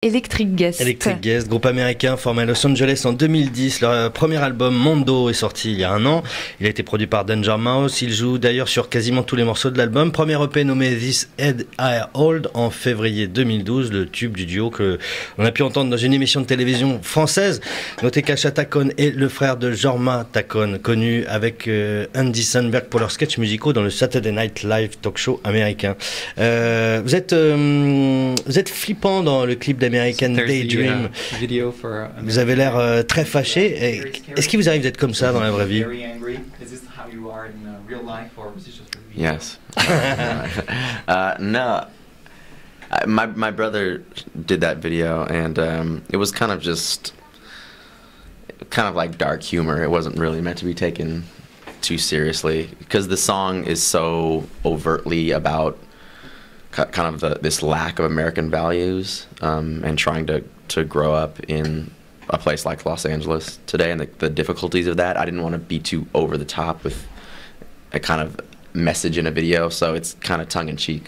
Electric Guest. Electric Guest, groupe américain formé à Los Angeles en 2010. Leur premier album Mondo est sorti il y a un an. Il a été produit par Danger Mouse. Il joue d'ailleurs sur quasiment tous les morceaux de l'album. Premier EP nommé This Head I Hold en février 2012, le tube du duo que l'on a pu entendre dans une émission de télévision française. Notez qu'Acha Tacon est le frère de Jorma Tacon, connu avec Andy Samberg pour leurs sketchs musicaux dans le Saturday Night Live talk show américain. Vous êtes flippant dans le clip d'American Daydream. Vous avez l'air très fâché. Est-ce qu'il vous arrive d'être comme ça dans la vraie vie? Yes. No. My brother did that video, and it was kind of like dark humor. It wasn't really meant to be taken too seriously because the song is so overtly about kind of this lack of American values and trying to grow up in a place like Los Angeles today and the difficulties of that. I didn't want to be too over the top with a kind of message in a video, so it's kind of tongue-in-cheek.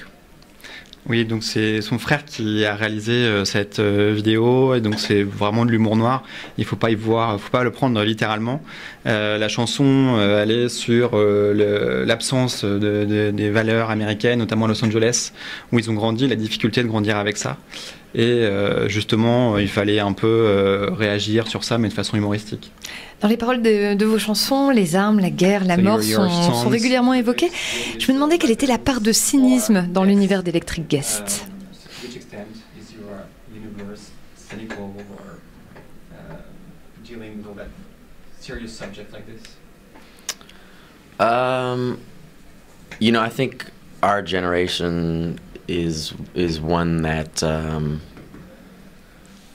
Oui, donc c'est son frère qui a réalisé cette vidéo, et donc c'est vraiment de l'humour noir. Il faut pas le prendre littéralement. La chanson, elle est sur l'absence des valeurs américaines, notamment à Los Angeles, où ils ont grandi, la difficulté de grandir avec ça. Et justement, il fallait un peu réagir sur ça, mais de façon humoristique. Dans les paroles de vos chansons, les armes, la guerre, la mort sont régulièrement évoquées. Je me demandais quelle était la part de cynisme dans l'univers d'Electric Guest. You know, I think our generation is one that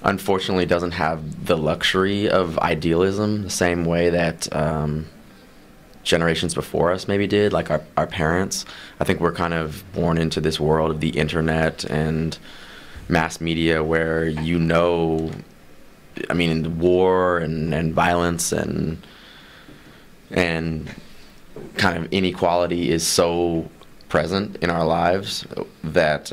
unfortunately doesn't have the luxury of idealism the same way that generations before us maybe did, like our parents. I think we're kind of born into this world of the internet and mass media where I mean, war and violence and kind of inequality is so present in our lives that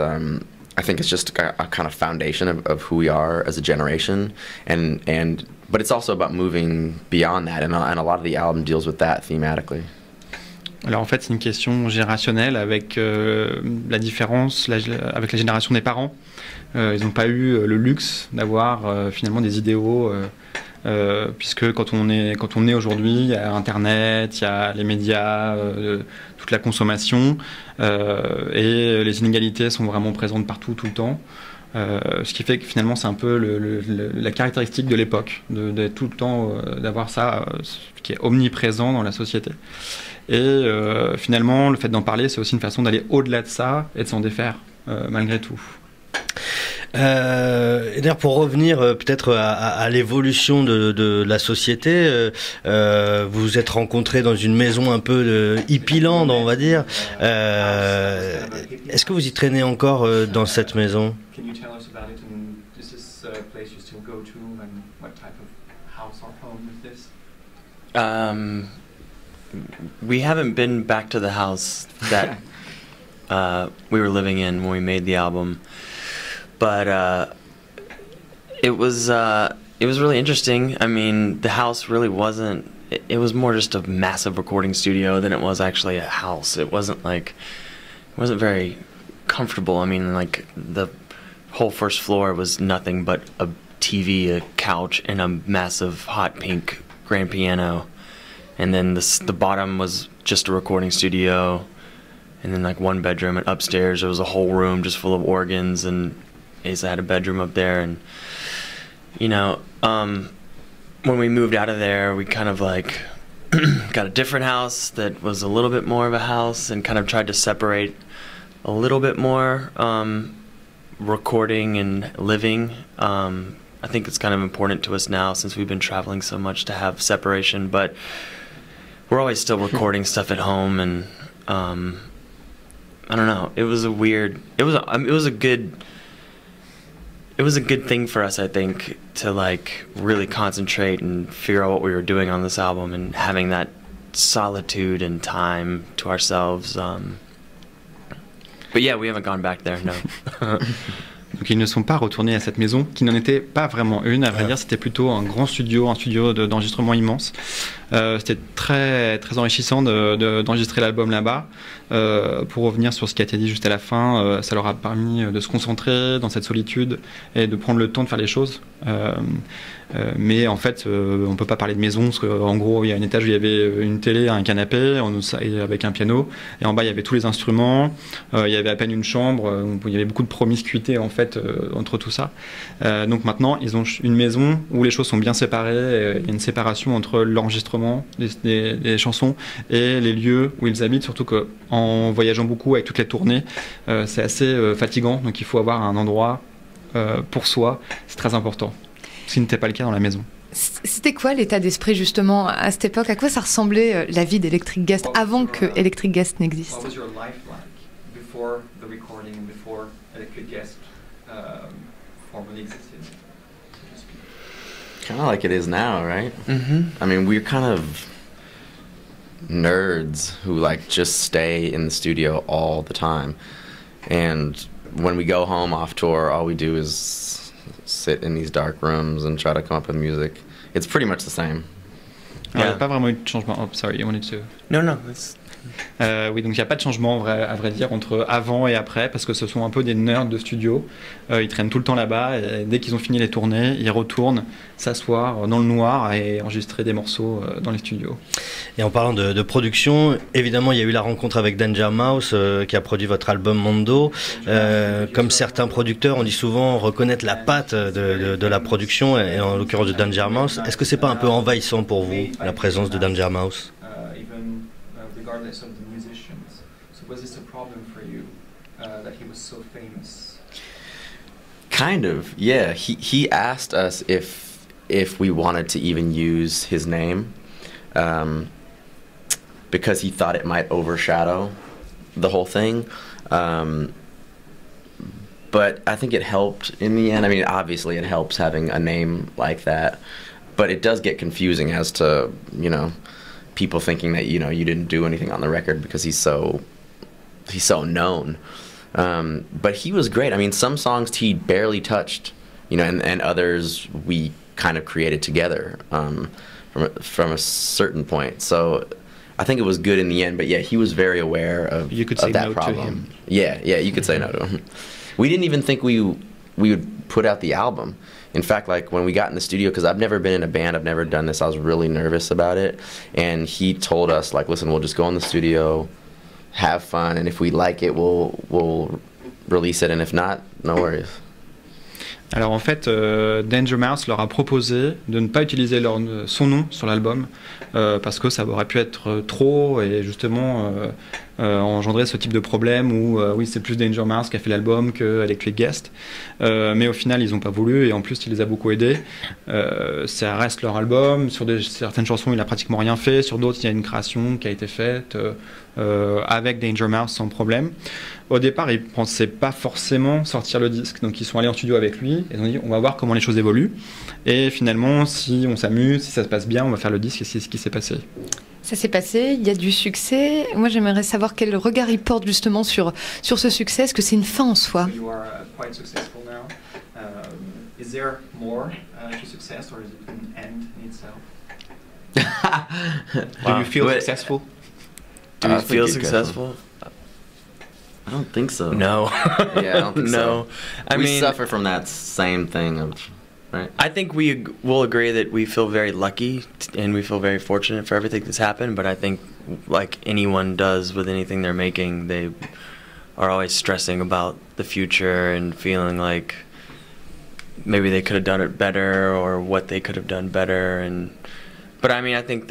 I think it's just a kind of foundation of who we are as a generation, but it's also about moving beyond that, and a lot of the album deals with that thematically. Alors en fait, c'est une question générationnelle avec la différence avec la génération des parents. Ils n'ont pas eu le luxe d'avoir finalement des idéaux, puisque quand on est aujourd'hui, il y a Internet, il y a les médias, toute la consommation, et les inégalités sont vraiment présentes partout, tout le temps. Ce qui fait que finalement c'est un peu la caractéristique de l'époque, de tout le temps d'avoir ça qui est omniprésent dans la société. Et finalement, le fait d'en parler, c'est aussi une façon d'aller au-delà de ça et de s'en défaire, malgré tout. Et d'ailleurs, pour revenir peut-être à l'évolution de la société, vous vous êtes rencontrés dans une maison un peu hippieland, on va dire. Est-ce que vous y traînez encore dans cette maison? We haven't been back to the house that we were living in when we made the album. But it was really interesting. I mean, the house really wasn't. It was more just a massive recording studio than it was actually a house. It wasn't very comfortable. I mean, like the whole first floor was nothing but a TV, a couch, and a massive hot pink grand piano. And then the bottom was just a recording studio, and then like one bedroom. And upstairs there was a whole room just full of organs, and Asa had a bedroom up there. And you know, when we moved out of there, we kind of like got a different house that was a little bit more of a house, and kind of tried to separate a little bit more recording and living. I think it's kind of important to us now since we've been traveling so much to have separation, but we're always still recording stuff at home, and I don't know. It was a good thing for us, I think, to like really concentrate and figure out what we were doing on this album, and having that solitude and time to ourselves. But yeah, we haven't gone back there, no. Donc ils ne sont pas retournés à cette maison, qui n'en était pas vraiment une. À vrai dire, c'était plutôt un grand studio, un studio d'enregistrement immense. C'était très, très enrichissant d'enregistrer l'album là-bas. Pour revenir sur ce qui a été dit juste à la fin, ça leur a permis de se concentrer dans cette solitude et de prendre le temps de faire les choses. Mais en fait, on peut pas parler de maison parce qu'en gros, il y a un étage où il y avait une télé, un canapé, avec un piano, et en bas il y avait tous les instruments. Il y avait à peine une chambre. Il y avait beaucoup de promiscuité en fait entre tout ça. Donc maintenant, ils ont une maison où les choses sont bien séparées. Il y a une séparation entre l'enregistrement des chansons et les lieux où ils habitent. Surtout qu'en voyageant beaucoup avec toutes les tournées, c'est assez fatigant. Donc il faut avoir un endroit pour soi. C'est très important. Ce qui n'était pas le cas dans la maison. C'était quoi l'état d'esprit justement à cette époque? À quoi ça ressemblait la vie d'Electric Guest avant que Electric Guest n'existe? What was your life like before the recording and before Electric Guest formally existed? Kind of like it is now, right? Mm-hmm. I mean, we're kind of nerds who like just stay in the studio all the time. And when we go home off tour, all we do is sit in these dark rooms and try to come up with music. It's pretty much the same. Il n'y a pas vraiment eu de changement. Oh, sorry, you wanted to... No, it's... oui, donc il n'y a pas de changement à vrai dire entre avant et après, parce que ce sont un peu des nerds de studio. Ils traînent tout le temps là-bas, et dès qu'ils ont fini les tournées, ils retournent s'asseoir dans le noir et enregistrer des morceaux dans les studios. Et en parlant de production, évidemment il y a eu la rencontre avec Danger Mouse qui a produit votre album Mondo. Comme certains producteurs, on dit souvent reconnaître la patte de la production, et en l'occurrence de Danger Mouse. Est-ce que c'est pas un peu envahissant pour vous, la présence de Danger Mouse? Regardless of the musicians. So was this a problem for you that he was so famous? Kind of, yeah. He asked us if we wanted to even use his name, because he thought it might overshadow the whole thing. But I think it helped in the end. I mean, obviously it helps having a name like that, but it does get confusing as to, you know, people thinking that, you know, you didn't do anything on the record because he's so known. But he was great. I mean, some songs he barely touched, you know, and others we kind of created together from a certain point. So I think it was good in the end. But yeah, he was very aware of that problem. To him. Yeah, you could say no to him. We didn't even think we would put out the album. In fact, like when we got in the studio, because I've never been in a band, I've never done this, I was really nervous about it. And he told us, like, listen, we'll just go in the studio, have fun, and if we like it, we'll release it, and if not, no worries. Alors en fait, Danger Mouse leur a proposé de ne pas utiliser son nom sur l'album parce que ça aurait pu être trop et justement engendrer ce type de problème où oui, c'est plus Danger Mouse qui a fait l'album que Electric Guest, mais au final ils n'ont pas voulu et en plus il les a beaucoup aidés. Ça reste leur album. Sur certaines chansons il a pratiquement rien fait, sur d'autres il y a une création qui a été faite avec Danger Mouse sans problème. Au départ, ils ne pensaient pas forcément sortir le disque, donc ils sont allés en studio avec lui, et ils ont dit on va voir comment les choses évoluent, et finalement si on s'amuse, si ça se passe bien, on va faire le disque, et c'est ce qui s'est passé. Ça s'est passé, il y a du succès. Moi j'aimerais savoir quel regard il porte justement sur ce succès. Est-ce que c'est une fin en soi? So you are quite successful now. Is there more to success, or is it an end in itself? Do you feel successful? Do you feel successful? I don't think so. No. Yeah, I don't think no. so. I we mean, suffer from that same thing of, right? I think we will agree that we feel very lucky and we feel very fortunate for everything that's happened, but I think like anyone does with anything they're making, they are always stressing about the future and feeling like maybe they could have done it better or what they could have done better. But I mean, I think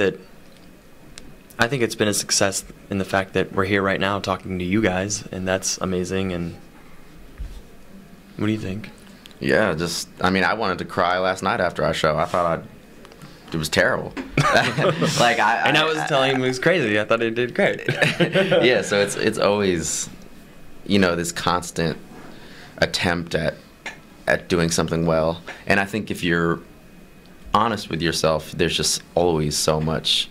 it's been a success in the fact that we're here right now talking to you guys, and that's amazing. And what do you think? Yeah, I mean, I wanted to cry last night after our show. I thought it was terrible. I was telling him it was crazy. I thought he did great. Yeah, so it's always, you know, this constant attempt at doing something well. And I think if you're honest with yourself, there's just always so much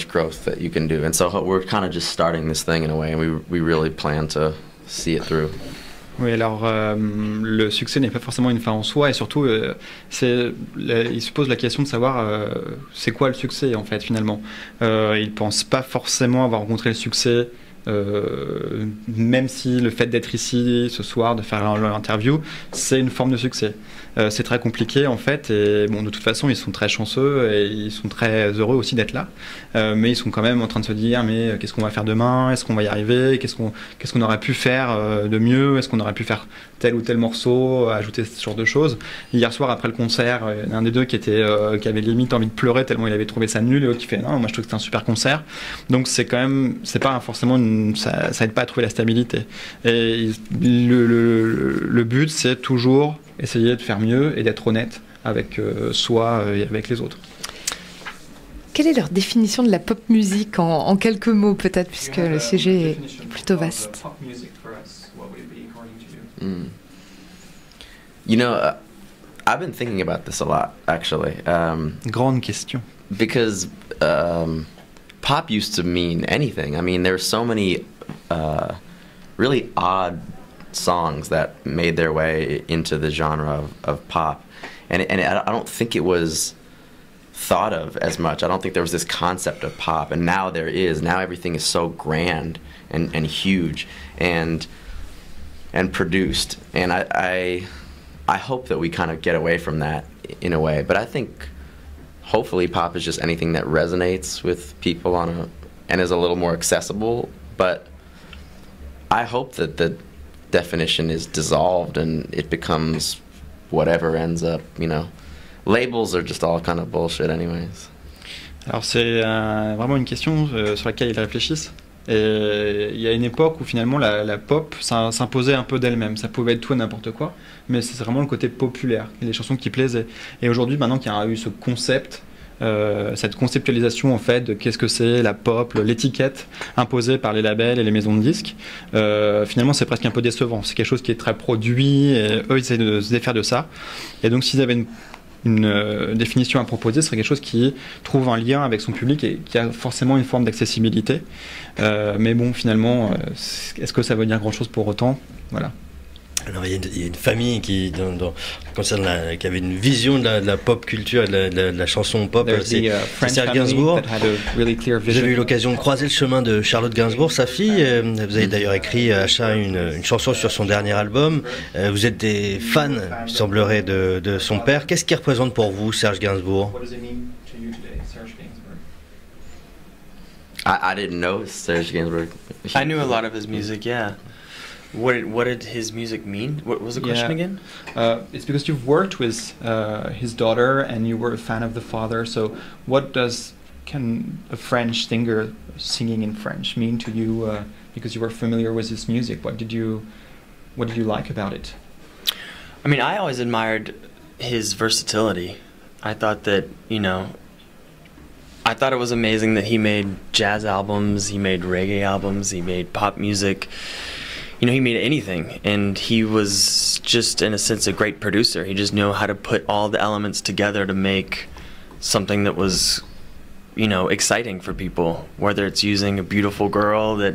growth that you can do, and so we're kind of just starting this thing in a way, and we really plan to see it through. Oui, alors le succès n'est pas forcément une fin en soi, et surtout, il se pose la question de savoir c'est quoi le succès en fait finalement. Il ne pense pas forcément avoir rencontré le succès, même si le fait d'être ici ce soir, de faire l'interview, c'est une forme de succès. C'est très compliqué en fait, et bon, de toute façon ils sont très chanceux et ils sont très heureux aussi d'être là, mais ils sont quand même en train de se dire mais qu'est-ce qu'on va faire demain, est-ce qu'on va y arriver, qu'est-ce qu'on aurait pu faire de mieux, est-ce qu'on aurait pu faire tel ou tel morceau, ajouter ce genre de choses. Hier soir après le concert, il y en a un des deux qui avait limite envie de pleurer tellement il avait trouvé ça nul, et l'autre qui fait non, moi je trouve que c'est un super concert. Donc c'est quand même, c'est pas forcément ça aide pas à trouver la stabilité, et le but c'est toujours essayer de faire mieux et d'être honnête avec soi et avec les autres. Quelle est leur définition de la pop musique en quelques mots peut-être, puisque le sujet est plutôt vaste? You know, I've been thinking about this a lot, actually. Grande question. Because pop used to mean anything. I mean, there's so many really odd songs that made their way into the genre of pop, and I don't think it was thought of as much. I don't think there was this concept of pop, and now there is. Now everything is so grand and huge and produced, and I hope that we kind of get away from that in a way. But I think hopefully pop is just anything that resonates with people and is a little more accessible. But I hope that the definition is dissolved and it becomes whatever ends up, you know. Labels are just all kind of bullshit anyways. Alors c'est vraiment une question sur laquelle ils réfléchissent. Et il y a une époque où finalement la pop s'imposait un peu d'elle-même. Ça pouvait être tout et n'importe quoi, mais c'est vraiment le côté populaire, les chansons qui plaisaient. Et aujourd'hui, maintenant qu'il y a eu ce concept, cette conceptualisation en fait de qu'est-ce que c'est la pop, l'étiquette imposée par les labels et les maisons de disques, finalement c'est presque un peu décevant. C'est quelque chose qui est très produit, et eux ils essaient de se défaire de ça. Et donc s'ils avaient une définition à proposer, ce serait quelque chose qui trouve un lien avec son public et qui a forcément une forme d'accessibilité. Mais bon, finalement, est-ce que ça veut dire grand-chose pour autant? Voilà. Alors, il y a une famille qui avait une vision de la pop culture et de la chanson pop. C'est Serge Gainsbourg. Vous avez eu l'occasion de croiser le chemin de Charlotte Gainsbourg, sa fille. Vous avez d'ailleurs écrit à Achat une chanson sur son dernier album. Vous êtes des fans, il semblerait, de son père. Qu'est-ce qu'il représente pour vous, Serge Gainsbourg? I didn't know Serge Gainsbourg. I knew a lot of his music, yeah. What did his music mean? What was the question again? It's because you've worked with his daughter and you were a fan of the father. So, can a French singer singing in French mean to you? Because you were familiar with his music, what did you like about it? I mean, I always admired his versatility. I thought that, I thought it was amazing that he made jazz albums, he made reggae albums, he made pop music. He made anything, and he was just, in a sense, a great producer. He just knew how to put all the elements together to make something that was, exciting for people, whether it's using a beautiful girl that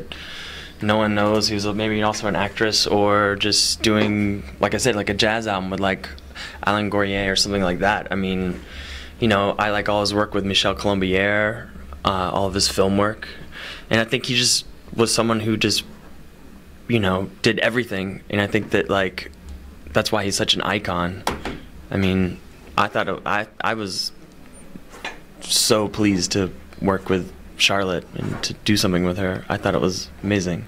no one knows who's maybe also an actress, or just doing, like I said, like a jazz album with like Alain Gourier or something like that. I mean, I like all his work with Michel Colombier, all of his film work, and I think he just was someone who just did everything, and I think that that's why he's such an icon. I mean, I was so pleased to work with Charlotte and to do something with her. I thought it was amazing.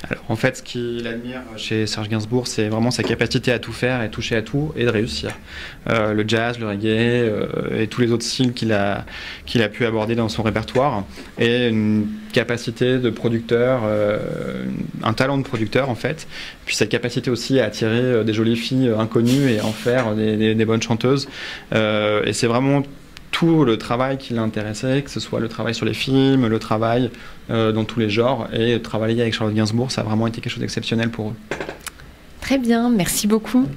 Alors, en fait, ce qu'il admire chez Serge Gainsbourg, c'est vraiment sa capacité à tout faire et toucher à tout et de réussir. Le jazz, le reggae et tous les autres styles qu'il a pu aborder dans son répertoire, et une capacité de producteur, un talent de producteur en fait, puis cette capacité aussi à attirer des jolies filles inconnues et en faire des bonnes chanteuses. Et c'est vraiment tout le travail qui l'intéressait, que ce soit le travail sur les films, le travail dans tous les genres, et travailler avec Charlotte Gainsbourg, ça a vraiment été quelque chose d'exceptionnel pour eux. Très bien, merci beaucoup.